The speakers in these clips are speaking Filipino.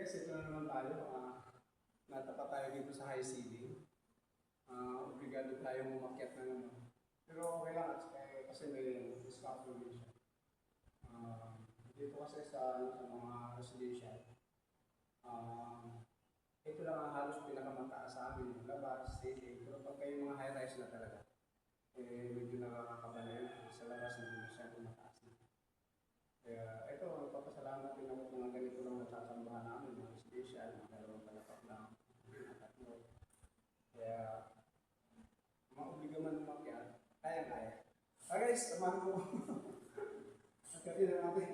guys, ito na naman tayo. Natapat tayo dito sa high ceiling. Obligado tayong umakyat na naman. Pero okay lang kasi may scaffolding siya. Dito kasi sa mga residential, ito lang ang halos pinakamataas sa amin, yung labas, stage. Pero pag kayo mga high-rise na talaga, medyo nakakakaba na yun. Sa labas, hindi masyadong mataas na. Kaya ito, papasalamat din ako mga ganito lang natatambahan namin, mga residential, mga dalawang palapak lang, tatlo. Kaya, maobliga man umakyat, kaya-kaya. Guys, samahan mo. Agkatin na natin.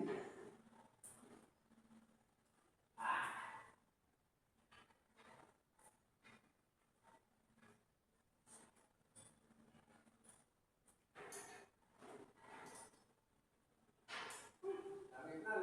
Langit na.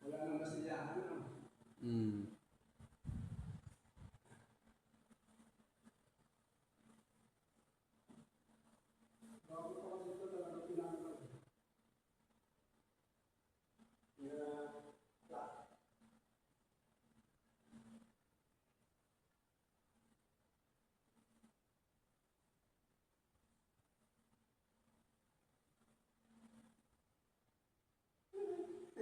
Wala nang masiyahan.